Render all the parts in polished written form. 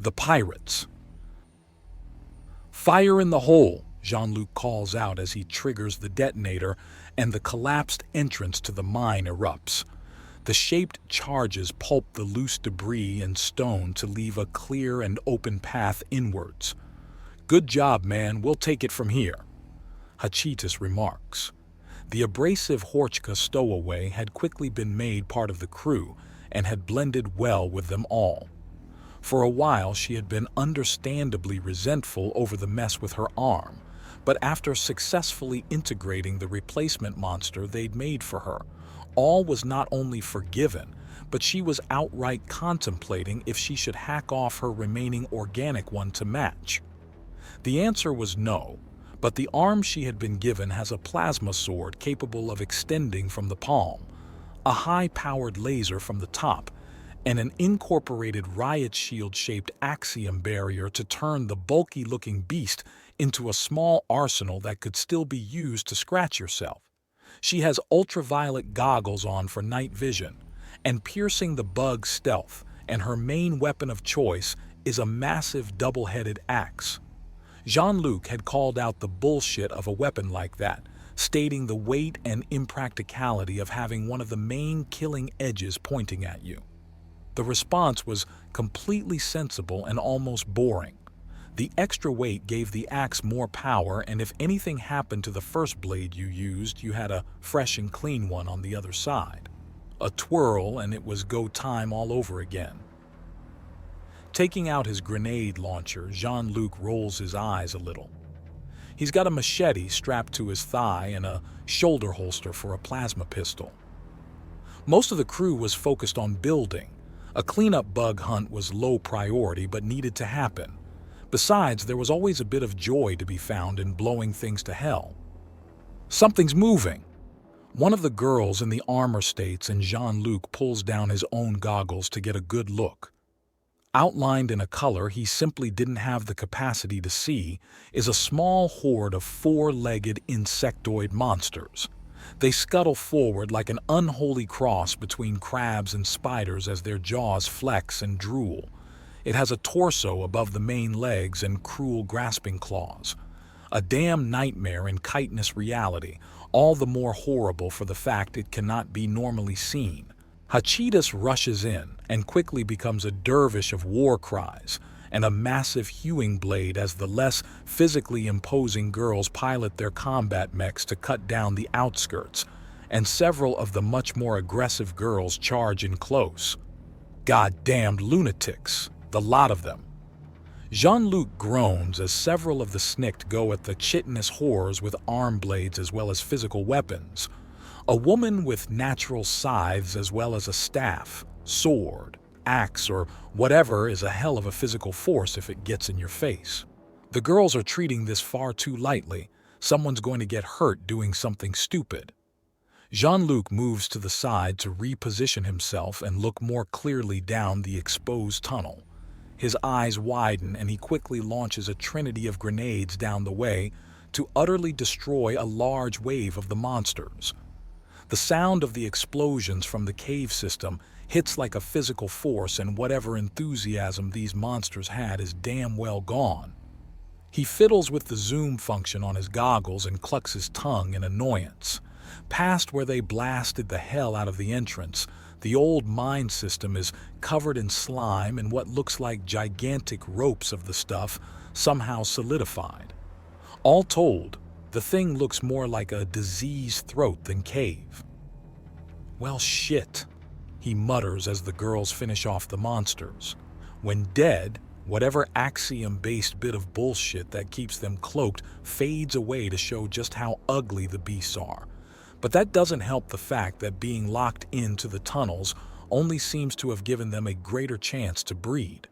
The pirates. "Fire in the hole," Jean-Luc calls out as he triggers the detonator, and the collapsed entrance to the mine erupts. The shaped charges pulp the loose debris and stone to leave a clear and open path inwards. "Good job, man. We'll take it from here," Hachitas remarks. The abrasive Horchka stowaway had quickly been made part of the crew and had blended well with them all. For a while she had been understandably resentful over the mess with her arm, but after successfully integrating the replacement monster they'd made for her, all was not only forgiven, but she was outright contemplating if she should hack off her remaining organic one to match. The answer was no, but the arm she had been given has a plasma sword capable of extending from the palm, a high-powered laser from the top, and an incorporated riot shield-shaped axiom barrier to turn the bulky-looking beast into a small arsenal that could still be used to scratch yourself. She has ultraviolet goggles on for night vision, and piercing the bug's stealth, and her main weapon of choice is a massive double-headed axe. Jean-Luc had called out the bullshit of a weapon like that, stating the weight and impracticality of having one of the main killing edges pointing at you. The response was completely sensible and almost boring. The extra weight gave the axe more power, and if anything happened to the first blade you used, you had a fresh and clean one on the other side. A twirl and it was go time all over again. Taking out his grenade launcher, Jean-Luc rolls his eyes a little. He's got a machete strapped to his thigh and a shoulder holster for a plasma pistol. Most of the crew was focused on building. A cleanup bug hunt was low priority but needed to happen. Besides, there was always a bit of joy to be found in blowing things to hell. "Something's moving," one of the girls in the armor states, and Jean-Luc pulls down his own goggles to get a good look. Outlined in a color he simply didn't have the capacity to see, is a small horde of four-legged insectoid monsters. They scuttle forward like an unholy cross between crabs and spiders as their jaws flex and drool. It has a torso above the main legs and cruel grasping claws. A damn nightmare in chitinous reality, all the more horrible for the fact it cannot be normally seen. Hachitas rushes in and quickly becomes a dervish of war cries and a massive hewing blade as the less physically imposing girls pilot their combat mechs to cut down the outskirts, and several of the much more aggressive girls charge in close. Goddamned lunatics, the lot of them. Jean-Luc groans as several of the snicked go at the chitinous horrors with arm blades as well as physical weapons. A woman with natural scythes as well as a staff, sword, axe, or whatever is a hell of a physical force if it gets in your face. The girls are treating this far too lightly. Someone's going to get hurt doing something stupid. Jean-Luc moves to the side to reposition himself and look more clearly down the exposed tunnel. His eyes widen and he quickly launches a trinity of grenades down the way to utterly destroy a large wave of the monsters. The sound of the explosions from the cave system hits like a physical force, and whatever enthusiasm these monsters had is damn well gone. He fiddles with the zoom function on his goggles and clucks his tongue in annoyance. Past where they blasted the hell out of the entrance, the old mine system is covered in slime and what looks like gigantic ropes of the stuff somehow solidified. All told, the thing looks more like a diseased throat than cave. "Well, shit," he mutters as the girls finish off the monsters. When dead, whatever axiom-based bit of bullshit that keeps them cloaked fades away to show just how ugly the beasts are. But that doesn't help the fact that being locked into the tunnels only seems to have given them a greater chance to breed.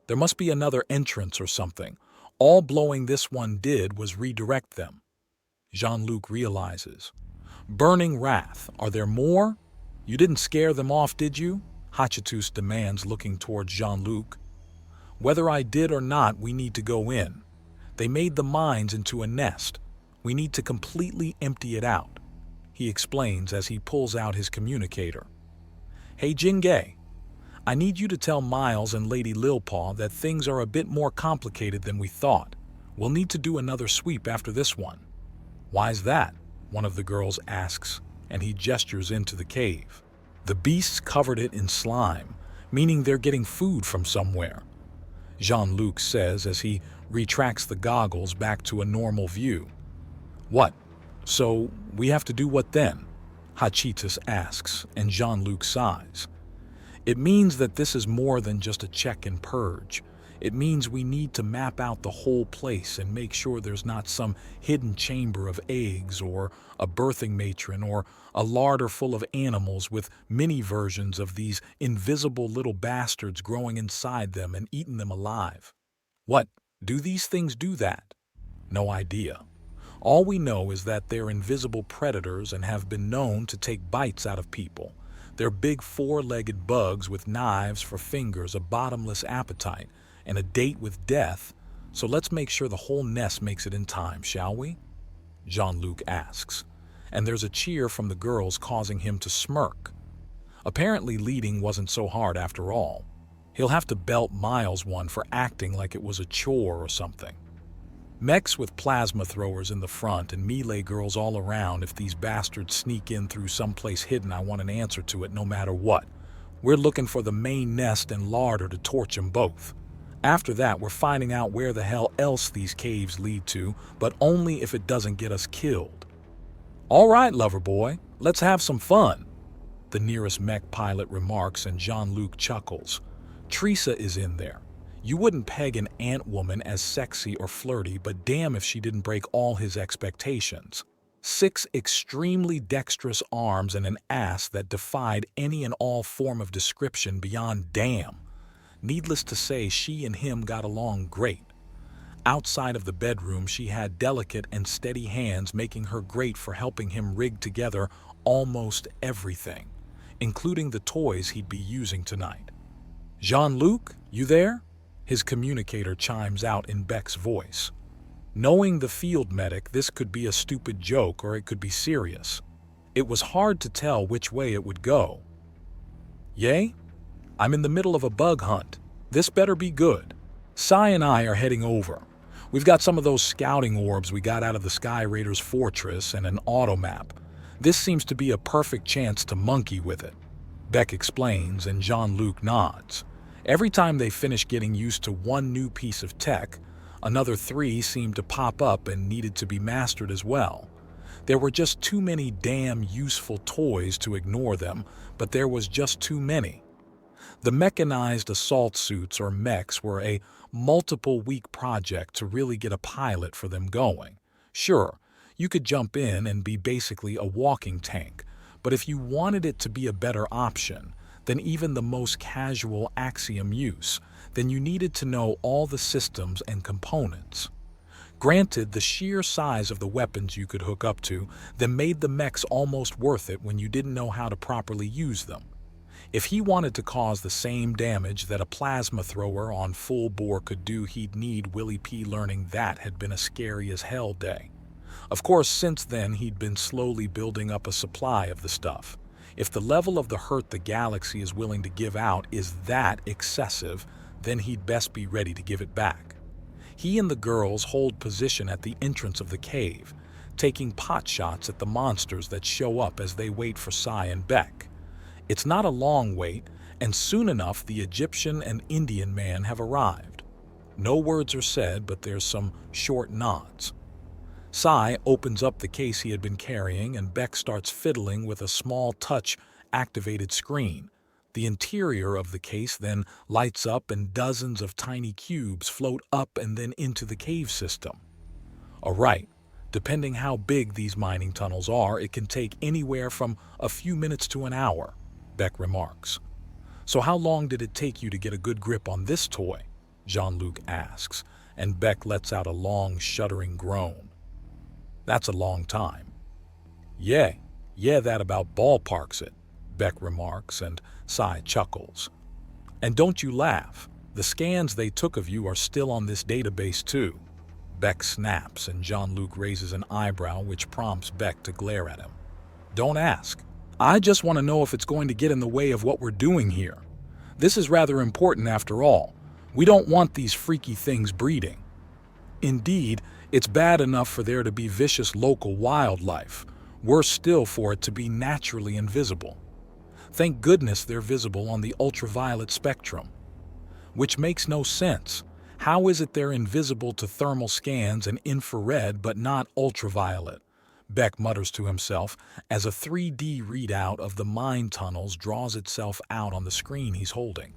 There must be another entrance or something. All blowing this one did was redirect them. Jean-Luc realizes. "Burning wrath, are there more? You didn't scare them off, did you?" Hachitus demands, looking towards Jean-Luc. "Whether I did or not, we need to go in. They made the mines into a nest. We need to completely empty it out," he explains as he pulls out his communicator. "Hey Jingay, I need you to tell Miles and Lady Lilpaw that things are a bit more complicated than we thought. We'll need to do another sweep after this one." "Why's that?" one of the girls asks, and he gestures into the cave. "The beasts covered it in slime, meaning they're getting food from somewhere," Jean-Luc says as he retracts the goggles back to a normal view. "What? So we have to do what then?" Hachitas asks, and Jean-Luc sighs. "It means that this is more than just a check and purge. It means we need to map out the whole place and make sure there's not some hidden chamber of eggs or a birthing matron or a larder full of animals with mini versions of these invisible little bastards growing inside them and eating them alive." "What? Do these things do that?" "No idea. All we know is that they're invisible predators and have been known to take bites out of people. They're big four-legged bugs with knives for fingers, a bottomless appetite, and a date with death, so let's make sure the whole nest makes it in time, shall we?" Jean-Luc asks, and there's a cheer from the girls causing him to smirk. Apparently leading wasn't so hard after all. He'll have to belt Miles one for acting like it was a chore or something. Mechs with plasma throwers in the front and melee girls all around. If these bastards sneak in through someplace hidden, I want an answer to it no matter what. We're looking for the main nest and larder to torch them both. After that, we're finding out where the hell else these caves lead to, but only if it doesn't get us killed. "All right, lover boy, let's have some fun," the nearest mech pilot remarks, and Jean-Luc chuckles. Teresa is in there. You wouldn't peg an ant woman as sexy or flirty, but damn if she didn't break all his expectations. 6 extremely dexterous arms and an ass that defied any and all form of description beyond damn. Needless to say, she and him got along great. Outside of the bedroom, she had delicate and steady hands, making her great for helping him rig together almost everything, including the toys he'd be using tonight. "Jean-Luc, you there?" his communicator chimes out in Beck's voice. Knowing the field medic, this could be a stupid joke or it could be serious. It was hard to tell which way it would go. "Yay? I'm in the middle of a bug hunt. This better be good. Sai and I are heading over. We've got some of those scouting orbs we got out of the Sky Raiders fortress and an auto map. This seems to be a perfect chance to monkey with it," Beck explains, and Jean-Luc nods. Every time they finished getting used to one new piece of tech, another 3 seemed to pop up and needed to be mastered as well. There were just too many damn useful toys to ignore them, but there was just too many. The mechanized assault suits, or mechs, were a multiple-week project to really get a pilot for them going. Sure, you could jump in and be basically a walking tank, but if you wanted it to be a better option than even the most casual Axiom use, then you needed to know all the systems and components. Granted, the sheer size of the weapons you could hook up to then made the mechs almost worth it when you didn't know how to properly use them. If he wanted to cause the same damage that a plasma thrower on full bore could do, he'd need Willie P. Learning that had been a scary as hell day. Of course, since then he'd been slowly building up a supply of the stuff. If the level of the hurt the galaxy is willing to give out is that excessive, then he'd best be ready to give it back. He and the girls hold position at the entrance of the cave, taking pot shots at the monsters that show up as they wait for Sai and Beck. It's not a long wait, and soon enough the Egyptian and Indian man have arrived. No words are said, but there's some short nods. Sai opens up the case he had been carrying, and Beck starts fiddling with a small touch-activated screen. The interior of the case then lights up and dozens of tiny cubes float up and then into the cave system. Alright, depending how big these mining tunnels are, it can take anywhere from a few minutes to an hour, Beck remarks. "So how long did it take you to get a good grip on this toy?" Jean-Luc asks, and Beck lets out a long, shuddering groan. "That's a long time." Yeah, that about ballparks it," Beck remarks, and Sai chuckles. "And don't you laugh. The scans they took of you are still on this database too." Beck snaps, and Jean-Luc raises an eyebrow, which prompts Beck to glare at him. "Don't ask. I just want to know if it's going to get in the way of what we're doing here." This is rather important after all. We don't want these freaky things breeding. Indeed, it's bad enough for there to be vicious local wildlife. Worse still for it to be naturally invisible. Thank goodness they're visible on the ultraviolet spectrum. Which makes no sense. How is it they're invisible to thermal scans and infrared but not ultraviolet? Beck mutters to himself as a 3D readout of the mine tunnels draws itself out on the screen he's holding.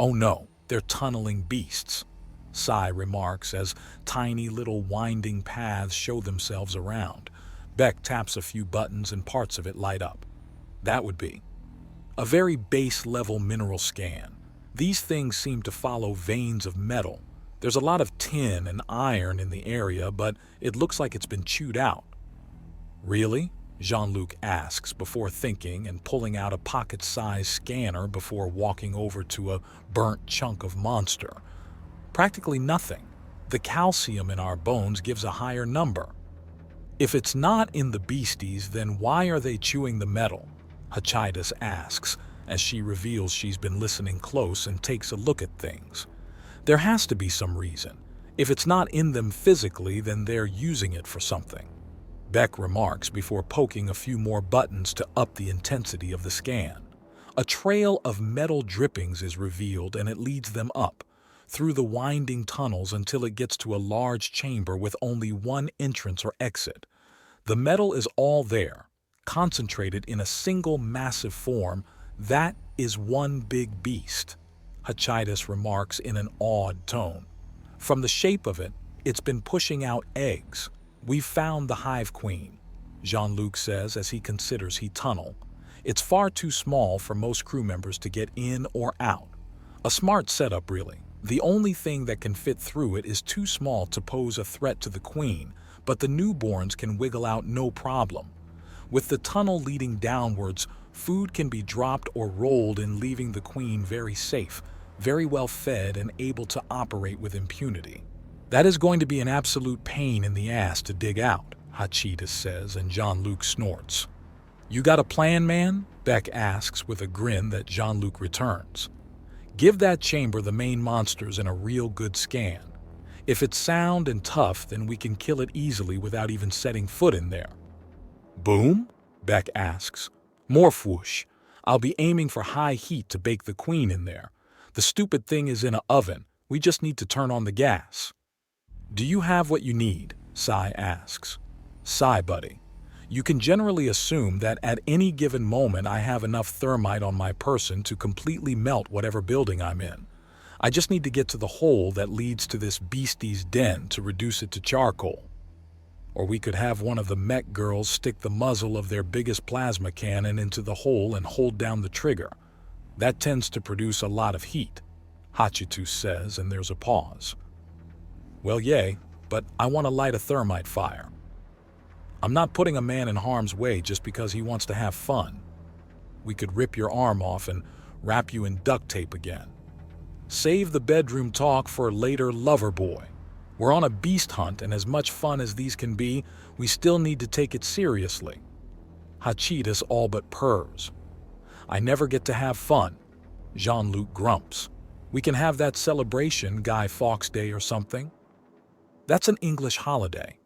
Oh no, they're tunneling beasts. Sai remarks as tiny little winding paths show themselves around. Beck taps a few buttons and parts of it light up. That would be a very base-level mineral scan. These things seem to follow veins of metal. There's a lot of tin and iron in the area, but it looks like it's been chewed out. Really? Jean-Luc asks before thinking and pulling out a pocket-sized scanner before walking over to a burnt chunk of monster. Practically nothing. The calcium in our bones gives a higher number. If it's not in the beasties, then why are they chewing the metal? Hachidas asks, as she reveals she's been listening close and takes a look at things. There has to be some reason. If it's not in them physically, then they're using it for something. Beck remarks before poking a few more buttons to up the intensity of the scan. A trail of metal drippings is revealed and it leads them up, through the winding tunnels until it gets to a large chamber with only one entrance or exit. The metal is all there, concentrated in a single massive form. That is one big beast, Hachidas remarks in an awed tone. From the shape of it, it's been pushing out eggs. We've found the hive queen, Jean-Luc says as he considers he tunnel. It's far too small for most crew members to get in or out. A smart setup, really. The only thing that can fit through it is too small to pose a threat to the queen, but the newborns can wiggle out no problem. With the tunnel leading downwards, food can be dropped or rolled in, leaving the queen very safe, very well fed and able to operate with impunity. That is going to be an absolute pain in the ass to dig out, Hachidas says, and Jean-Luc snorts. You got a plan, man? Beck asks with a grin that Jean-Luc returns. Give that chamber the main monsters and a real good scan. If it's sound and tough, then we can kill it easily without even setting foot in there. Boom? Beck asks. Morphwoosh. I'll be aiming for high heat to bake the queen in there. The stupid thing is in an oven. We just need to turn on the gas. Do you have what you need? Sai asks. Sai, buddy. You can generally assume that at any given moment I have enough thermite on my person to completely melt whatever building I'm in. I just need to get to the hole that leads to this beastie's den to reduce it to charcoal. Or we could have one of the mech girls stick the muzzle of their biggest plasma cannon into the hole and hold down the trigger. That tends to produce a lot of heat, Hachitus says, and there's a pause. Well, yay, but I want to light a thermite fire. I'm not putting a man in harm's way just because he wants to have fun. We could rip your arm off and wrap you in duct tape again. Save the bedroom talk for later, lover boy. We're on a beast hunt, and as much fun as these can be, we still need to take it seriously. Hachidas all but purrs. I never get to have fun. Jean-Luc grumps. We can have that celebration, Guy Fawkes Day or something. That's an English holiday,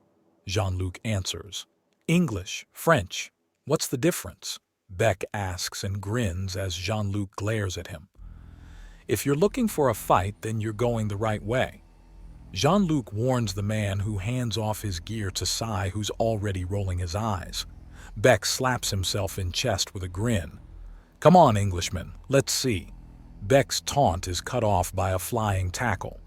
Jean-Luc answers. English, French, what's the difference? Beck asks and grins as Jean-Luc glares at him. If you're looking for a fight, then you're going the right way. Jean-Luc warns the man who hands off his gear to Sai, who's already rolling his eyes. Beck slaps himself in chest with a grin. Come on, Englishman, let's see. Beck's taunt is cut off by a flying tackle.